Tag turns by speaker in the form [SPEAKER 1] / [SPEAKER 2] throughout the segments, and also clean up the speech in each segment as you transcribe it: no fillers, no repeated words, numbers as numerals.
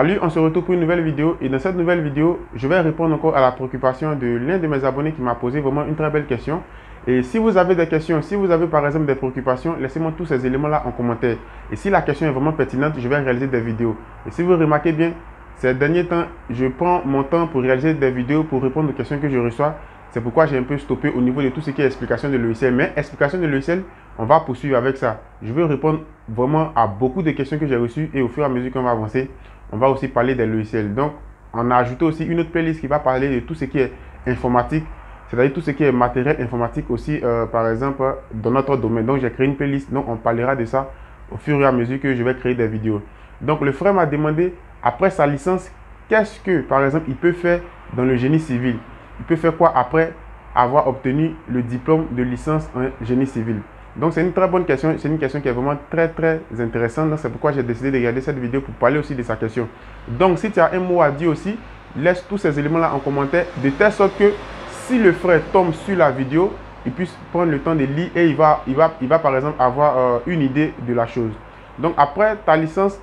[SPEAKER 1] Salut, on se retrouve pour une nouvelle vidéo et dans cette nouvelle vidéo, je vais répondre encore à la préoccupation de l'un de mes abonnés qui m'a posé vraiment une très belle question. Et si vous avez des questions, si vous avez par exemple des préoccupations, laissez-moi tous ces éléments-là en commentaire. Et si la question est vraiment pertinente, je vais réaliser des vidéos. Et si vous remarquez bien, ces derniers temps, je prends mon temps pour réaliser des vidéos pour répondre aux questions que je reçois. C'est pourquoi j'ai un peu stoppé au niveau de tout ce qui est explication de logiciel. Mais explication de logiciel, on va poursuivre avec ça. Je veux répondre vraiment à beaucoup de questions que j'ai reçues et au fur et à mesure qu'on va avancer, on va aussi parler des logiciels. Donc, on a ajouté aussi une autre playlist qui va parler de tout ce qui est informatique, c'est-à-dire tout ce qui est matériel informatique aussi, par exemple, dans notre domaine. Donc, j'ai créé une playlist, donc on parlera de ça au fur et à mesure que je vais créer des vidéos. Donc, le frère m'a demandé, après sa licence, qu'est-ce que, par exemple, il peut faire dans le génie civil? Il peut faire quoi après avoir obtenu le diplôme de licence en génie civil? Donc, c'est une très bonne question. C'est une question qui est vraiment très intéressante. Donc, c'est pourquoi j'ai décidé de regarder cette vidéo pour parler aussi de sa question. Donc, si tu as un mot à dire aussi, laisse tous ces éléments-là en commentaire de telle sorte que si le frère tombe sur la vidéo, il puisse prendre le temps de lire et il va par exemple avoir une idée de la chose. Donc, après ta licence,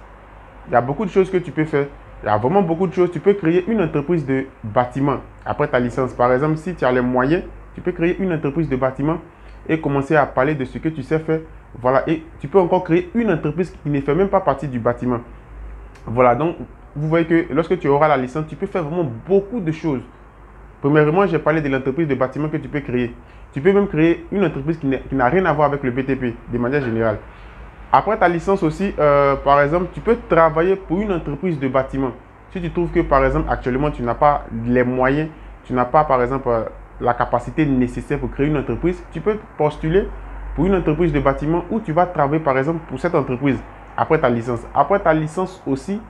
[SPEAKER 1] il y a beaucoup de choses que tu peux faire. Il y a vraiment beaucoup de choses. Tu peux créer une entreprise de bâtiment après ta licence. Par exemple, si tu as les moyens, tu peux créer une entreprise de bâtiment et commencer à parler de ce que tu sais faire. Voilà, et tu peux encore créer une entreprise qui ne fait même pas partie du bâtiment. Voilà, donc vous voyez que lorsque tu auras la licence, tu peux faire vraiment beaucoup de choses. Premièrement, j'ai parlé de l'entreprise de bâtiment que tu peux créer. Tu peux même créer une entreprise qui n'a rien à voir avec le BTP, de manière générale. Après ta licence aussi, par exemple, tu peux travailler pour une entreprise de bâtiment. Si tu trouves que, par exemple, actuellement, tu n'as pas les moyens, tu n'as pas, par exemple, la capacité nécessaire pour créer une entreprise, tu peux postuler pour une entreprise de bâtiment où tu vas travailler, par exemple, pour cette entreprise après ta licence. Après ta licence aussi,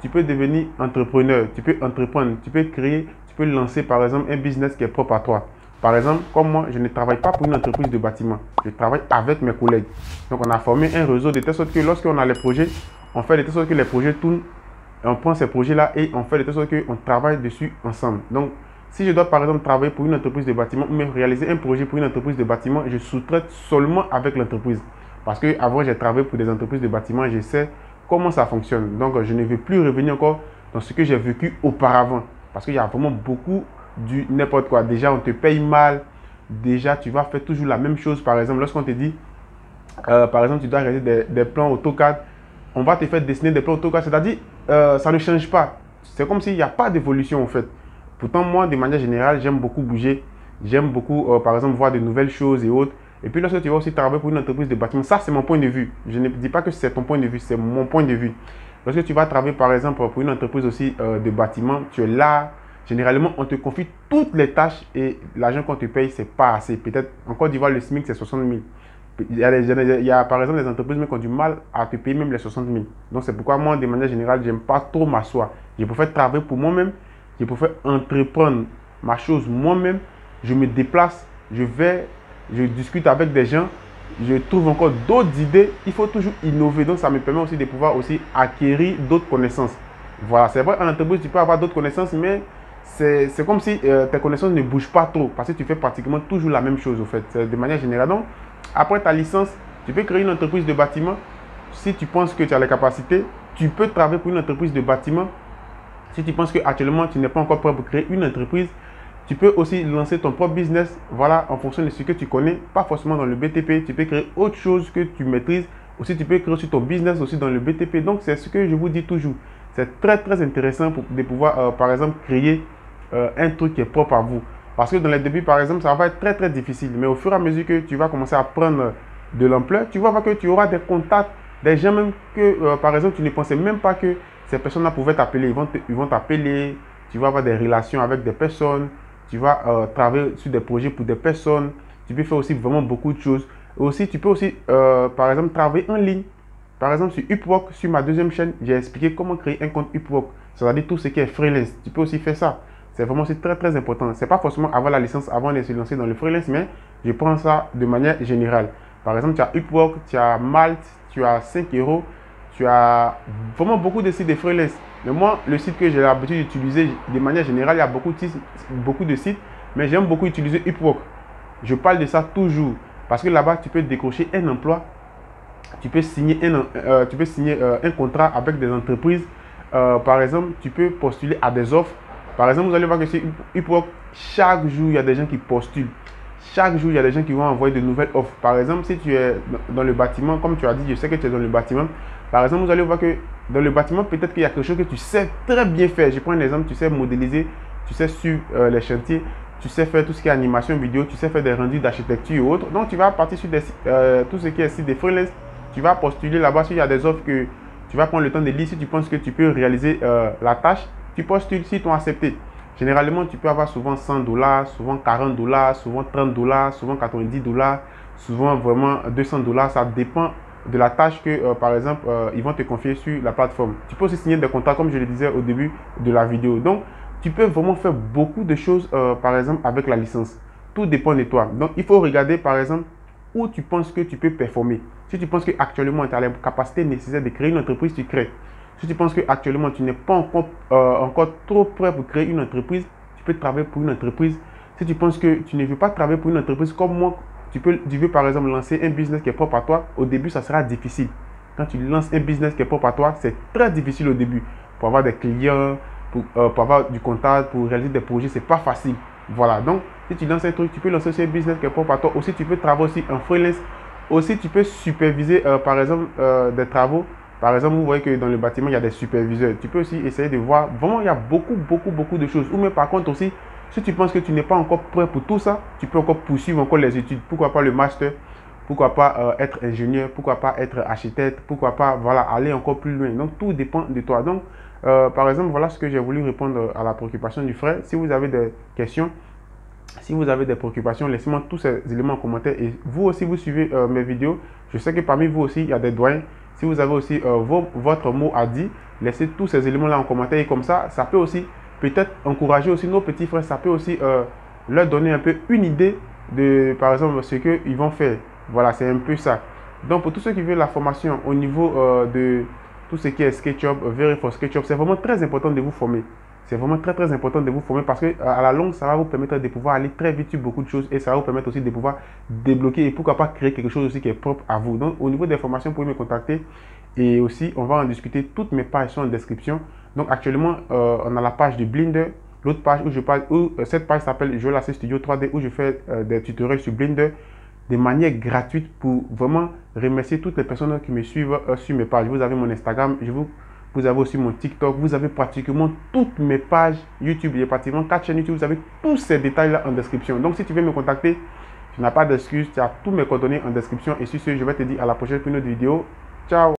[SPEAKER 1] tu peux devenir entrepreneur, tu peux entreprendre, tu peux créer, tu peux lancer, par exemple, un business qui est propre à toi. Par exemple, comme moi, je ne travaille pas pour une entreprise de bâtiment. Je travaille avec mes collègues. Donc, on a formé un réseau de telle sorte que lorsqu'on a les projets, on fait de telle sorte que les projets tournent. On prend ces projets-là et on fait de telle sorte qu'on travaille dessus ensemble. Donc, si je dois par exemple travailler pour une entreprise de bâtiment ou même réaliser un projet pour une entreprise de bâtiment, je sous-traite seulement avec l'entreprise. Parce qu'avant, j'ai travaillé pour des entreprises de bâtiment et je sais comment ça fonctionne. Donc, je ne vais plus revenir encore dans ce que j'ai vécu auparavant. Parce qu'il y a vraiment beaucoup du n'importe quoi. Déjà, on te paye mal. Déjà, tu vas faire toujours la même chose. Par exemple, lorsqu'on te dit, par exemple, tu dois réaliser des plans AutoCAD, on va te faire dessiner des plans AutoCAD. C'est-à-dire, ça ne change pas. C'est comme s'il n'y a pas d'évolution en fait. Pourtant, moi, de manière générale, j'aime beaucoup bouger. J'aime beaucoup, par exemple, voir de nouvelles choses et autres. Et puis, lorsque tu vas aussi travailler pour une entreprise de bâtiment, ça, c'est mon point de vue. Je ne dis pas que c'est ton point de vue, c'est mon point de vue. Lorsque tu vas travailler, par exemple, pour une entreprise aussi de bâtiment, tu es là. Généralement, on te confie toutes les tâches et l'argent qu'on te paye, c'est pas assez. Peut-être, en Côte d'Ivoire, le SMIC, c'est 60 000. Il y a par exemple des entreprises qui ont du mal à te payer même les 60 000. Donc, c'est pourquoi moi, de manière générale, j'aime pas trop m'asseoir. Je préfère travailler pour moi-même. Je préfère entreprendre ma chose moi-même. Je me déplace, je vais, je discute avec des gens. Je trouve encore d'autres idées. Il faut toujours innover. Donc, ça me permet aussi de pouvoir aussi acquérir d'autres connaissances. Voilà, c'est vrai, en entreprise, tu peux avoir d'autres connaissances, mais c'est comme si tes connaissances ne bougent pas trop parce que tu fais pratiquement toujours la même chose, au fait, de manière générale. Donc, après ta licence, tu peux créer une entreprise de bâtiment. Si tu penses que tu as les capacités, tu peux travailler pour une entreprise de bâtiment. Si tu penses qu'actuellement, tu n'es pas encore prêt pour créer une entreprise, tu peux aussi lancer ton propre business, voilà, en fonction de ce que tu connais, pas forcément dans le BTP. Tu peux créer autre chose que tu maîtrises. Aussi, tu peux créer aussi ton business aussi dans le BTP. Donc, c'est ce que je vous dis toujours. C'est très intéressant de pouvoir, par exemple, créer un truc qui est propre à vous. Parce que dans les débuts, par exemple, ça va être très difficile. Mais au fur et à mesure que tu vas commencer à prendre de l'ampleur, tu vas voir que tu auras des contacts, des gens même que, par exemple, tu ne pensais même pas que ces personnes-là pouvaient t'appeler. Ils vont t'appeler, tu vas avoir des relations avec des personnes, tu vas travailler sur des projets pour des personnes. Tu peux faire aussi vraiment beaucoup de choses. Aussi, tu peux aussi, par exemple, travailler en ligne. Par exemple, sur Upwork, sur ma deuxième chaîne, j'ai expliqué comment créer un compte Upwork. C'est-à-dire tout ce qui est freelance. Tu peux aussi faire ça. C'est vraiment très important. Ce n'est pas forcément avoir la licence avant de se lancer dans le freelance, mais je prends ça de manière générale. Par exemple, tu as Upwork, tu as Malte, tu as 5 euros, tu as vraiment beaucoup de sites de freelance. Mais moi, le site que j'ai l'habitude d'utiliser de manière générale, il y a beaucoup de sites, mais j'aime beaucoup utiliser Upwork. Je parle de ça toujours parce que là-bas, tu peux décrocher un emploi, tu peux signer un contrat avec des entreprises par exemple, tu peux postuler à des offres. Par exemple, vous allez voir que sur Upwork, chaque jour, il y a des gens qui postulent. Chaque jour, il y a des gens qui vont envoyer de nouvelles offres. Par exemple, si tu es dans le bâtiment, comme tu as dit, je sais que tu es dans le bâtiment. Par exemple, vous allez voir que dans le bâtiment, peut-être qu'il y a quelque chose que tu sais très bien faire. Je prends un exemple, tu sais modéliser, tu sais suivre les chantiers, tu sais faire tout ce qui est animation vidéo, tu sais faire des rendus d'architecture et autres. Donc, tu vas partir sur tout ce qui est site de freelance. Tu vas postuler là-bas. S'il y a des offres que tu vas prendre le temps de lire, si tu penses que tu peux réaliser la tâche, tu postules s'ils t'ont accepté. Généralement, tu peux avoir souvent $100, souvent $40, souvent $30, souvent $90, souvent vraiment $200. Ça dépend de la tâche que, par exemple, ils vont te confier sur la plateforme. Tu peux aussi signer des contrats, comme je le disais au début de la vidéo. Donc, tu peux vraiment faire beaucoup de choses, par exemple, avec la licence. Tout dépend de toi. Donc, il faut regarder, par exemple, où tu penses que tu peux performer. Si tu penses qu'actuellement, tu as la capacité nécessaire de créer une entreprise, tu crées. Si tu penses qu'actuellement, tu n'es pas encore trop prêt pour créer une entreprise, tu peux travailler pour une entreprise. Si tu penses que tu ne veux pas travailler pour une entreprise comme moi, tu veux par exemple lancer un business qui est propre à toi. Au début, ça sera difficile. Quand tu lances un business qui est propre à toi, c'est très difficile au début. Pour avoir des clients, pour avoir du contact, pour réaliser des projets, c'est pas facile. Voilà, donc si tu lances un truc, tu peux lancer aussi un business qui est propre à toi. Aussi, tu peux travailler aussi en freelance. Aussi, tu peux superviser, par exemple, des travaux. Par exemple, vous voyez que dans le bâtiment, il y a des superviseurs. Tu peux aussi essayer de voir. Vraiment, il y a beaucoup de choses. Ou mais par contre aussi, si tu penses que tu n'es pas encore prêt pour tout ça, tu peux encore poursuivre encore les études. Pourquoi pas le master? Pourquoi pas être ingénieur? Pourquoi pas être architecte? Pourquoi pas voilà, aller encore plus loin? Donc, tout dépend de toi. Donc, par exemple, voilà ce que j'ai voulu répondre à la préoccupation du frère. Si vous avez des questions, si vous avez des préoccupations, laissez-moi tous ces éléments en commentaire. Et vous aussi, vous suivez mes vidéos. Je sais que parmi vous aussi, il y a des doyens. Si vous avez aussi votre mot à dire, laissez tous ces éléments-là en commentaire. Et comme ça peut aussi peut-être encourager aussi nos petits frères. Ça peut aussi leur donner un peu une idée de, par exemple, ce qu'ils vont faire. Voilà, c'est un peu ça. Donc, pour tous ceux qui veulent la formation au niveau de tout ce qui est SketchUp, Very4 SketchUp, c'est vraiment très important de vous former. C'est vraiment très important de vous former parce que à la longue, ça va vous permettre de pouvoir aller très vite sur beaucoup de choses et ça va vous permettre aussi de pouvoir débloquer et pourquoi pas créer quelque chose aussi qui est propre à vous. Donc, au niveau des formations, vous pouvez me contacter et aussi, on va en discuter. Toutes mes pages sont en description. Donc, actuellement, on a la page de Blender, l'autre page où je parle, cette page s'appelle Joel AC Studio 3D où je fais des tutoriels sur Blender de manière gratuite pour vraiment remercier toutes les personnes qui me suivent sur mes pages. Vous avez mon Instagram, vous avez aussi mon TikTok, vous avez pratiquement toutes mes pages YouTube. Il y a pratiquement 4 chaînes YouTube, vous avez tous ces détails-là en description. Donc, si tu veux me contacter, tu n'as pas d'excuse, tu as tous mes coordonnées en description. Et sur ce, je vais te dire à la prochaine pour une autre vidéo. Ciao!